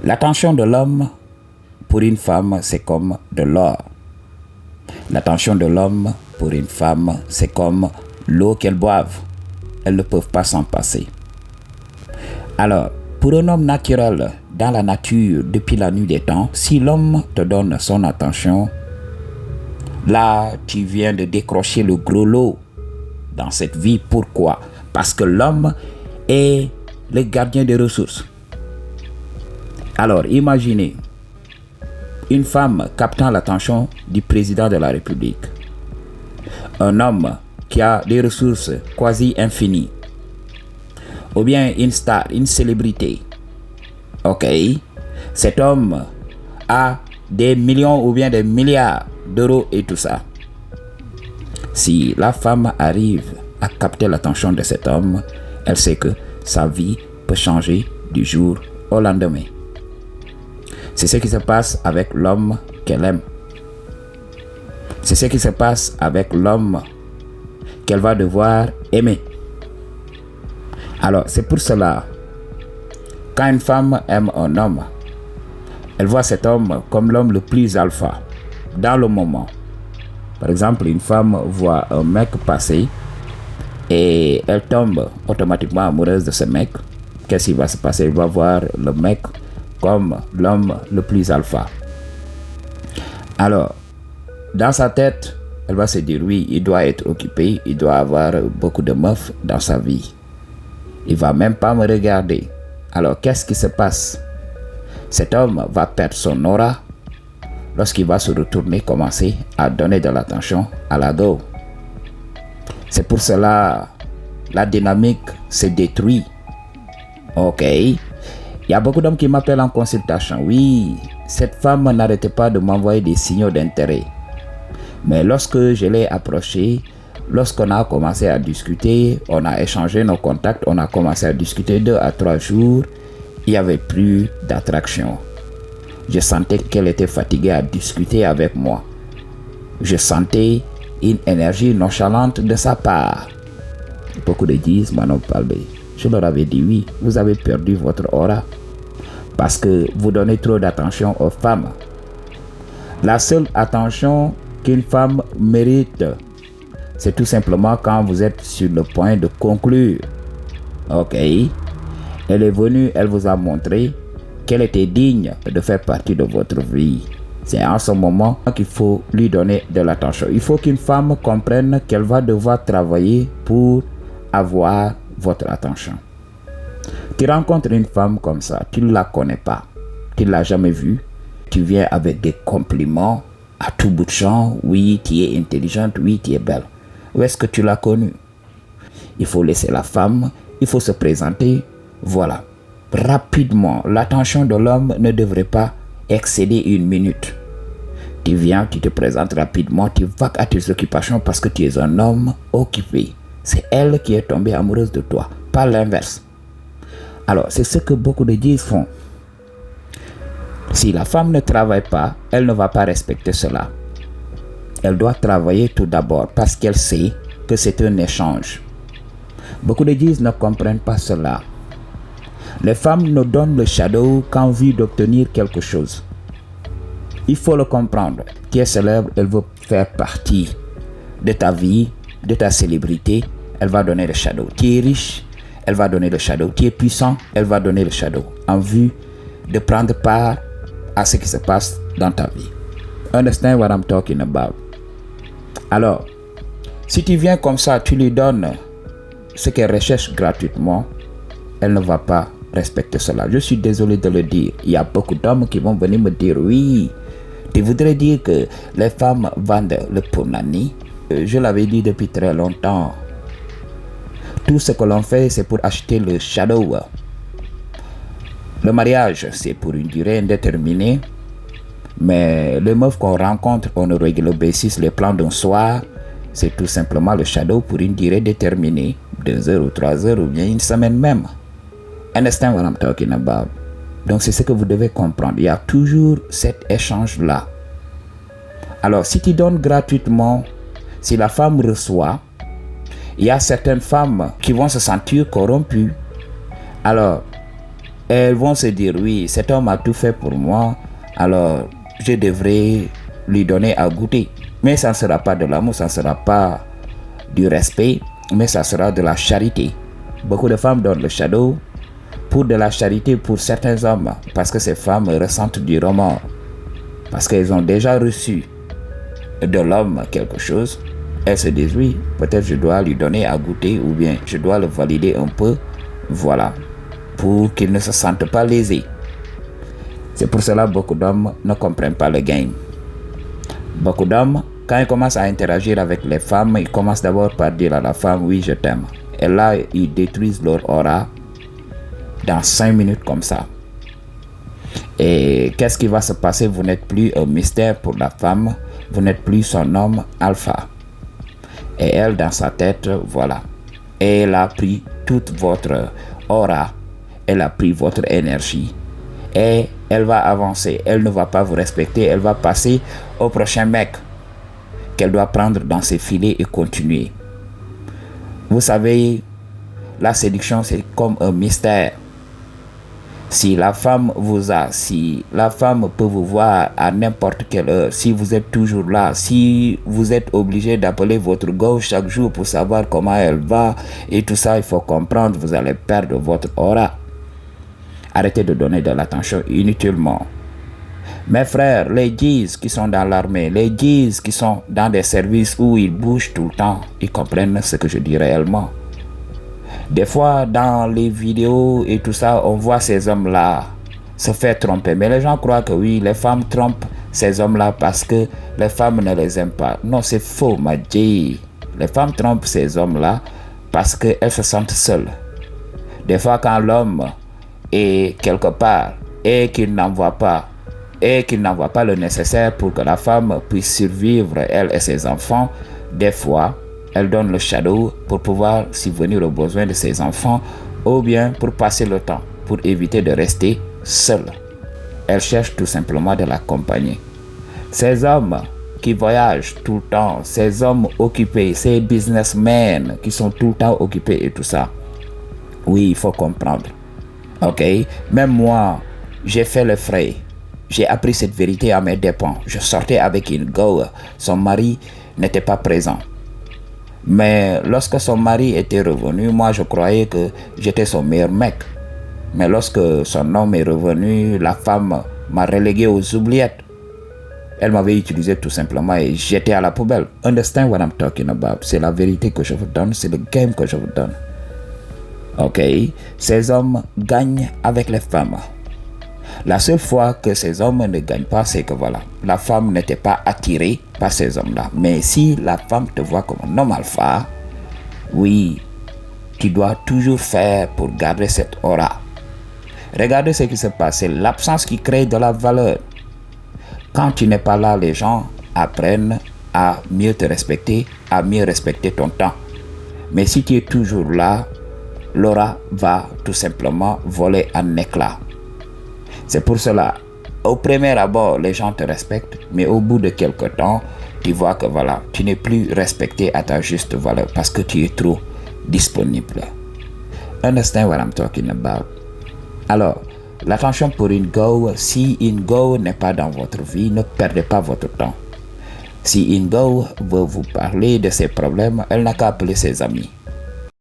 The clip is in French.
L'attention de l'homme pour une femme, c'est comme de l'or. L'attention de l'homme pour une femme, c'est comme l'eau qu'elles boivent. Elles ne peuvent pas s'en passer. Alors, pour un homme naturel, dans la nature, depuis la nuit des temps, si l'homme te donne son attention, là, tu viens de décrocher le gros lot dans cette vie. Pourquoi? Parce que l'homme est le gardien des ressources. Alors, imaginez une femme captant l'attention du président de la République. Un homme qui a des ressources quasi infinies. Ou bien une star, une célébrité. Ok. Cet homme a des millions ou bien des milliards d'euros et tout ça. Si la femme arrive à capter l'attention de cet homme, elle sait que sa vie peut changer du jour au lendemain. C'est ce qui se passe avec l'homme qu'elle aime. C'est ce qui se passe avec l'homme qu'elle va devoir aimer. Alors, c'est pour cela, quand une femme aime un homme, elle voit cet homme comme l'homme le plus alpha, dans le moment. Par exemple, une femme voit un mec passer et elle tombe automatiquement amoureuse de ce mec. Qu'est-ce qui va se passer? Elle va voir le mec comme l'homme le plus alpha. Alors, dans sa tête, elle va se dire, oui, il doit être occupé, il doit avoir beaucoup de meufs dans sa vie. Il va même pas me regarder. Alors, qu'est-ce qui se passe? Cet homme va perdre son aura lorsqu'il va se retourner, commencer à donner de l'attention à l'ado. C'est pour cela la dynamique se détruit. Ok. Il y a beaucoup d'hommes qui m'appellent en consultation. Oui, cette femme n'arrêtait pas de m'envoyer des signaux d'intérêt. Mais lorsque je l'ai approchée, lorsqu'on a commencé à discuter, on a échangé nos contacts, on a commencé à discuter 2 à 3 jours, il n'y avait plus d'attraction. Je sentais qu'elle était fatiguée à discuter avec moi. Je sentais une énergie nonchalante de sa part. Beaucoup de disent, Manon Palbé, je leur avais dit oui, vous avez perdu votre aura parce que vous donnez trop d'attention aux femmes. La seule attention qu'une femme mérite, c'est tout simplement quand vous êtes sur le point de conclure. Ok. Elle est venue, elle vous a montré qu'elle était digne de faire partie de votre vie. C'est en ce moment qu'il faut lui donner de l'attention. Il faut qu'une femme comprenne qu'elle va devoir travailler pour avoir votre attention. Tu rencontres une femme comme ça, tu ne la connais pas, tu ne l'as jamais vue, tu viens avec des compliments à tout bout de champ. Oui, tu es intelligente, oui, tu es belle. Où est-ce que tu l'as connue? Il faut laisser la femme, il faut se présenter. Voilà. Rapidement, l'attention de l'homme ne devrait pas excéder 1 minute. Tu viens, tu te présentes rapidement, tu vas à tes occupations parce que tu es un homme occupé. C'est elle qui est tombée amoureuse de toi, pas l'inverse. Alors, c'est ce que beaucoup de dieux font. Si la femme ne travaille pas, elle ne va pas respecter cela. Elle doit travailler tout d'abord parce qu'elle sait que c'est un échange. Beaucoup de dieux ne comprennent pas cela. Les femmes nous donnent le shadow qu'en vue d'obtenir quelque chose. Il faut le comprendre. Tu es célèbre, elle veut faire partie de ta vie, de ta célébrité. Elle va donner le shadow. Tu es riche, elle va donner le shadow. Tu es puissant, elle va donner le shadow. En vue de prendre part à ce qui se passe dans ta vie. Understand what I'm talking about? Alors, si tu viens comme ça, tu lui donnes ce qu'elle recherche gratuitement, elle ne va pas respecter cela. Je suis désolé de le dire. Il y a beaucoup d'hommes qui vont venir me dire oui, tu voudrais dire que les femmes vendent le punani? Je l'avais dit depuis très longtemps. Tout ce que l'on fait, c'est pour acheter le shadow. Le mariage, c'est pour une durée indéterminée. Mais les meufs qu'on rencontre on a regular basis, les plans d'un soir, c'est tout simplement le shadow pour une durée déterminée. 2 heures ou 3 heures ou bien une semaine même. Understand what I'm talking about? Donc c'est ce que vous devez comprendre. Il y a toujours cet échange-là. Alors si tu donnes gratuitement, si la femme reçoit, il y a certaines femmes qui vont se sentir corrompues. Alors, elles vont se dire, oui, cet homme a tout fait pour moi, alors je devrais lui donner à goûter. Mais ça ne sera pas de l'amour, ça ne sera pas du respect, mais ça sera de la charité. Beaucoup de femmes donnent le shadow pour de la charité pour certains hommes, parce que ces femmes ressentent du remords, parce qu'elles ont déjà reçu de l'homme quelque chose. Elles se disent, oui, peut-être je dois lui donner à goûter, ou bien je dois le valider un peu, voilà, pour qu'il ne se sente pas lésé. C'est pour cela que beaucoup d'hommes ne comprennent pas le game. Beaucoup d'hommes, quand ils commencent à interagir avec les femmes, ils commencent d'abord par dire à la femme, oui, je t'aime. Et là, ils détruisent leur aura dans 5 minutes comme ça. Et qu'est-ce qui va se passer? Vous n'êtes plus un mystère pour la femme, vous n'êtes plus son homme alpha. Et elle, dans sa tête, voilà, elle a pris toute votre aura, elle a pris votre énergie et elle va avancer. Elle ne va pas vous respecter, elle va passer au prochain mec qu'elle doit prendre dans ses filets et continuer. Vous savez, la séduction, c'est comme un mystère. Si la femme vous a, si la femme peut vous voir à n'importe quelle heure, si vous êtes toujours là, si vous êtes obligé d'appeler votre go chaque jour pour savoir comment elle va et tout ça, il faut comprendre, vous allez perdre votre aura. Arrêtez de donner de l'attention inutilement. Mes frères, les G's qui sont dans l'armée, les G's qui sont dans des services où ils bougent tout le temps, ils comprennent ce que je dis réellement. Des fois, dans les vidéos et tout ça, on voit ces hommes-là se faire tromper. Mais les gens croient que oui, les femmes trompent ces hommes-là parce que les femmes ne les aiment pas. Non, c'est faux, ma G. Les femmes trompent ces hommes-là parce qu'elles se sentent seules. Des fois, quand l'homme est quelque part et qu'il n'envoie pas le nécessaire pour que la femme puisse survivre, elle et ses enfants, des fois, elle donne le shadow pour pouvoir subvenir aux besoins de ses enfants ou bien pour passer le temps, pour éviter de rester seule. Elle cherche tout simplement de la compagnie. Ces hommes qui voyagent tout le temps, ces hommes occupés, ces businessmen qui sont tout le temps occupés et tout ça, oui, il faut comprendre. Ok, même moi, j'ai fait le frais. J'ai appris cette vérité à mes dépens. Je sortais avec une go, son mari n'était pas présent. Mais lorsque son mari était revenu, moi je croyais que j'étais son meilleur mec. Mais lorsque son homme est revenu, la femme m'a relégué aux oubliettes. Elle m'avait utilisé tout simplement et j'étais à la poubelle. Understand what I'm talking about? C'est la vérité que je vous donne, c'est le game que je vous donne. Ok, ces hommes gagnent avec les femmes. La seule fois que ces hommes ne gagnent pas, c'est que voilà, la femme n'était pas attirée par ces hommes-là. Mais si la femme te voit comme un homme alpha, oui, tu dois toujours faire pour garder cette aura. Regardez ce qui se passe, c'est l'absence qui crée de la valeur. Quand tu n'es pas là, les gens apprennent à mieux te respecter, à mieux respecter ton temps. Mais si tu es toujours là, l'aura va tout simplement voler en éclats. C'est pour cela, au premier abord, les gens te respectent, mais au bout de quelque temps, tu vois que voilà, tu n'es plus respecté à ta juste valeur parce que tu es trop disponible. Understand what I'm talking about? Alors, l'attention pour une go, si une go n'est pas dans votre vie, ne perdez pas votre temps. Si une go veut vous parler de ses problèmes, elle n'a qu'à appeler ses amis.